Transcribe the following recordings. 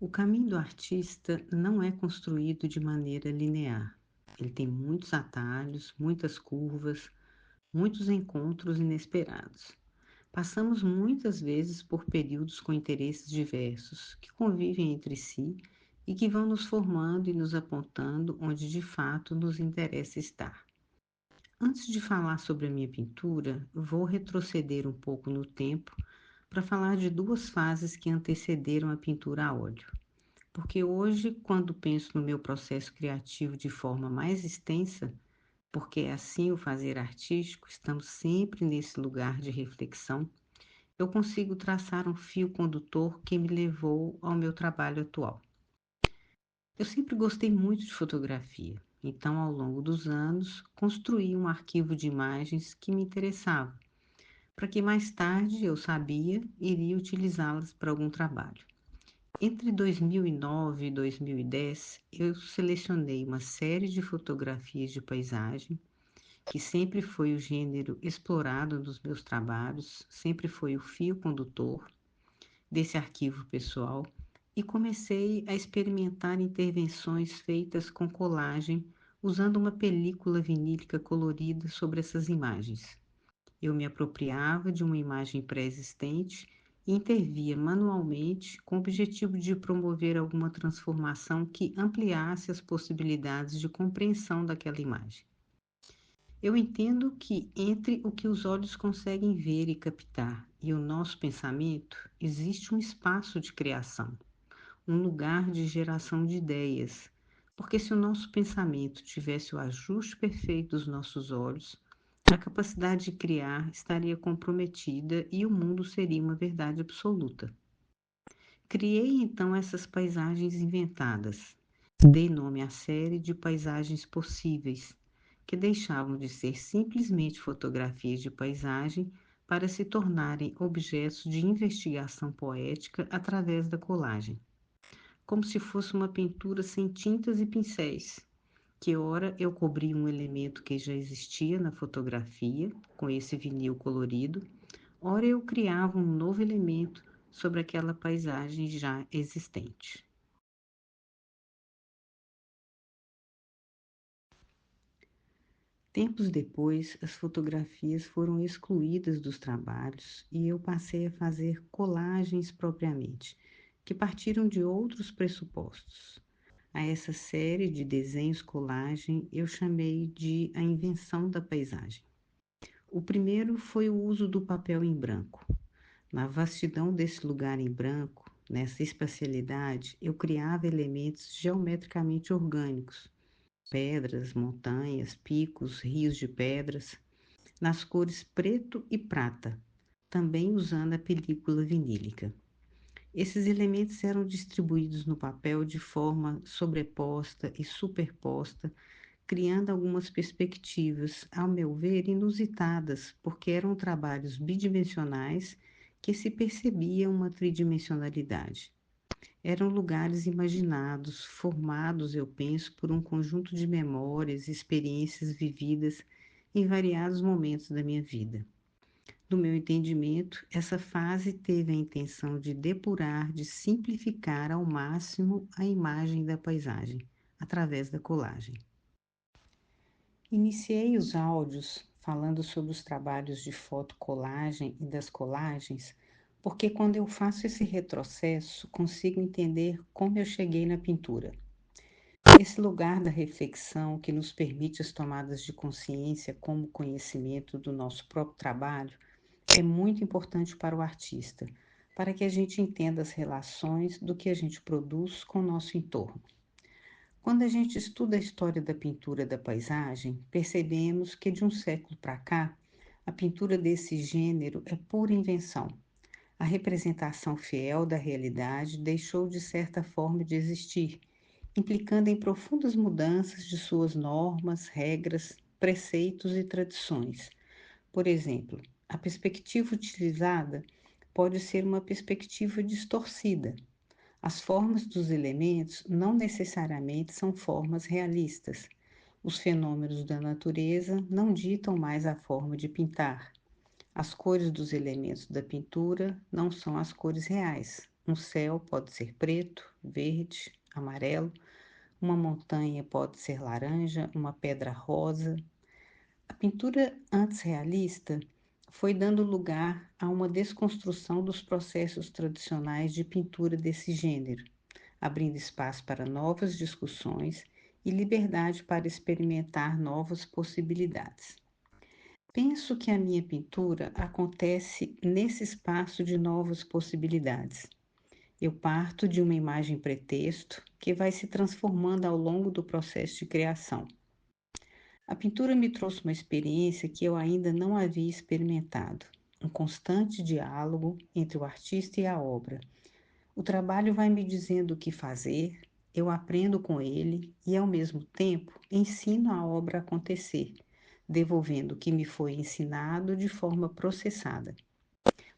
O caminho do artista não é construído de maneira linear. Ele tem muitos atalhos, muitas curvas, muitos encontros inesperados. Passamos muitas vezes por períodos com interesses diversos, que convivem entre si e que vão nos formando e nos apontando onde de fato nos interessa estar. Antes de falar sobre a minha pintura, vou retroceder um pouco no tempo para falar de duas fases que antecederam a pintura a óleo. Porque hoje, quando penso no meu processo criativo de forma mais extensa, porque é assim o fazer artístico, estamos sempre nesse lugar de reflexão, eu consigo traçar um fio condutor que me levou ao meu trabalho atual. Eu sempre gostei muito de fotografia, então, ao longo dos anos, construí um arquivo de imagens que me interessava, para que mais tarde eu sabia iria utilizá-las para algum trabalho. Entre 2009 e 2010, eu selecionei uma série de fotografias de paisagem, que sempre foi o gênero explorado nos meus trabalhos, sempre foi o fio condutor desse arquivo pessoal, e comecei a experimentar intervenções feitas com colagem, usando uma película vinílica colorida sobre essas imagens. Eu me apropriava de uma imagem pré-existente e intervia manualmente com o objetivo de promover alguma transformação que ampliasse as possibilidades de compreensão daquela imagem. Eu entendo que entre o que os olhos conseguem ver e captar e o nosso pensamento, existe um espaço de criação, um lugar de geração de ideias, porque se o nosso pensamento tivesse o ajuste perfeito dos nossos olhos, a capacidade de criar estaria comprometida e o mundo seria uma verdade absoluta. Criei então essas paisagens inventadas. Dei nome à série de paisagens possíveis, que deixavam de ser simplesmente fotografias de paisagem para se tornarem objetos de investigação poética através da colagem, como se fosse uma pintura sem tintas e pincéis, que ora eu cobri um elemento que já existia na fotografia, com esse vinil colorido, ora eu criava um novo elemento sobre aquela paisagem já existente. Tempos depois, as fotografias foram excluídas dos trabalhos e eu passei a fazer colagens propriamente, que partiram de outros pressupostos. A essa série de desenhos colagem eu chamei de a invenção da paisagem. O primeiro foi o uso do papel em branco. Na vastidão desse lugar em branco, nessa espacialidade, eu criava elementos geometricamente orgânicos, pedras, montanhas, picos, rios de pedras, nas cores preto e prata, também usando a película vinílica. Esses elementos eram distribuídos no papel de forma sobreposta e superposta, criando algumas perspectivas, ao meu ver, inusitadas, porque eram trabalhos bidimensionais que se percebia uma tridimensionalidade. Eram lugares imaginados, formados, eu penso, por um conjunto de memórias e experiências vividas em variados momentos da minha vida. No meu entendimento, essa fase teve a intenção de depurar, de simplificar ao máximo a imagem da paisagem, através da colagem. Iniciei os áudios falando sobre os trabalhos de fotocolagem e das colagens, porque quando eu faço esse retrocesso, consigo entender como eu cheguei na pintura. Esse lugar da reflexão que nos permite as tomadas de consciência como conhecimento do nosso próprio trabalho é muito importante para o artista, para que a gente entenda as relações do que a gente produz com o nosso entorno. Quando a gente estuda a história da pintura da paisagem, percebemos que de um século para cá, a pintura desse gênero é pura invenção. A representação fiel da realidade deixou de certa forma de existir, implicando em profundas mudanças de suas normas, regras, preceitos e tradições. Por exemplo, a perspectiva utilizada pode ser uma perspectiva distorcida. As formas dos elementos não necessariamente são formas realistas. Os fenômenos da natureza não ditam mais a forma de pintar. As cores dos elementos da pintura não são as cores reais, Um céu pode ser preto, verde, amarelo, uma montanha pode ser laranja, uma pedra rosa. A pintura antes realista foi dando lugar a uma desconstrução dos processos tradicionais de pintura desse gênero, abrindo espaço para novas discussões e liberdade para experimentar novas possibilidades. Penso que a minha pintura acontece nesse espaço de novas possibilidades. Eu parto de uma imagem pretexto que vai se transformando ao longo do processo de criação. A pintura me trouxe uma experiência que eu ainda não havia experimentado, um constante diálogo entre o artista e a obra. O trabalho vai me dizendo o que fazer, eu aprendo com ele e, ao mesmo tempo, ensino a obra a acontecer, devolvendo o que me foi ensinado de forma processada.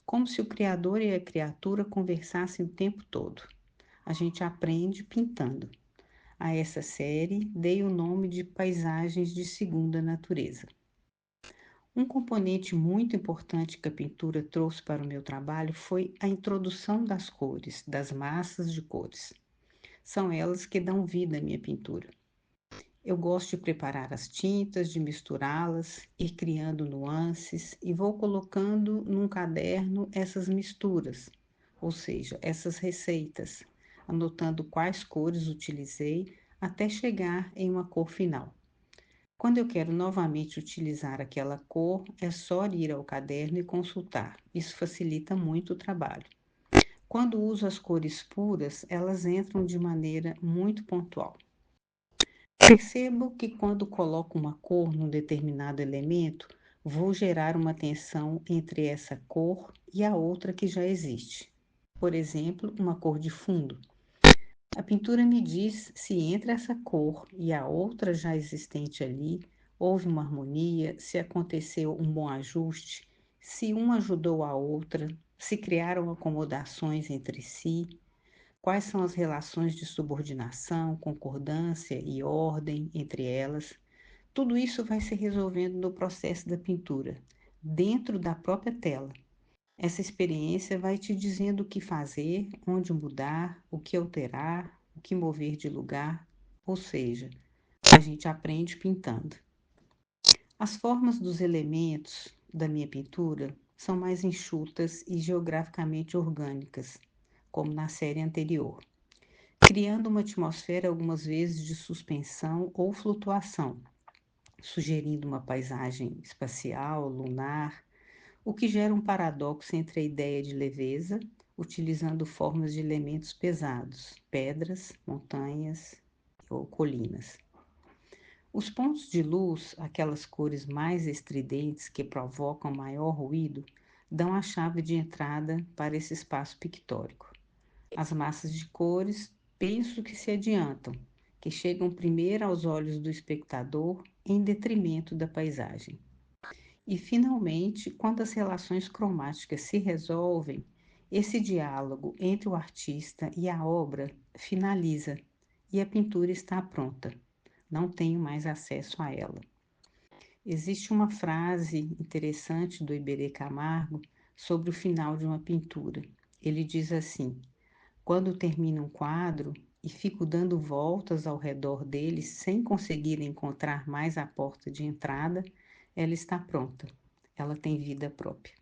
Como se o Criador e a criatura conversassem o tempo todo. A gente aprende pintando. A essa série dei o nome de Paisagens de Segunda Natureza. Um componente muito importante que a pintura trouxe para o meu trabalho foi a introdução das cores, das massas de cores. São elas que dão vida à minha pintura. Eu gosto de preparar as tintas, de misturá-las, ir criando nuances e vou colocando num caderno essas misturas, ou seja, essas receitas, anotando quais cores utilizei até chegar em uma cor final. Quando eu quero novamente utilizar aquela cor, é só ir ao caderno e consultar. Isso facilita muito o trabalho. Quando uso as cores puras, elas entram de maneira muito pontual. Percebo que quando coloco uma cor num determinado elemento, vou gerar uma tensão entre essa cor e a outra que já existe. Por exemplo, uma cor de fundo. A pintura me diz se entre essa cor e a outra já existente ali houve uma harmonia, se aconteceu um bom ajuste, se uma ajudou a outra, se criaram acomodações entre si, quais são as relações de subordinação, concordância e ordem entre elas. Tudo isso vai se resolvendo no processo da pintura, dentro da própria tela. Essa experiência vai te dizendo o que fazer, onde mudar, o que alterar, o que mover de lugar, ou seja, a gente aprende pintando. As formas dos elementos da minha pintura são mais enxutas e geograficamente orgânicas, como na série anterior, criando uma atmosfera algumas vezes de suspensão ou flutuação, sugerindo uma paisagem espacial, lunar, o que gera um paradoxo entre a ideia de leveza, utilizando formas de elementos pesados, pedras, montanhas ou colinas. Os pontos de luz, aquelas cores mais estridentes que provocam maior ruído, dão a chave de entrada para esse espaço pictórico. As massas de cores, penso que se adiantam, que chegam primeiro aos olhos do espectador em detrimento da paisagem. E, finalmente, quando as relações cromáticas se resolvem, esse diálogo entre o artista e a obra finaliza e a pintura está pronta. Não tenho mais acesso a ela. Existe uma frase interessante do Iberê Camargo sobre o final de uma pintura. Ele diz assim: quando termino um quadro e fico dando voltas ao redor dele sem conseguir encontrar mais a porta de entrada, ela está pronta. Ela tem vida própria.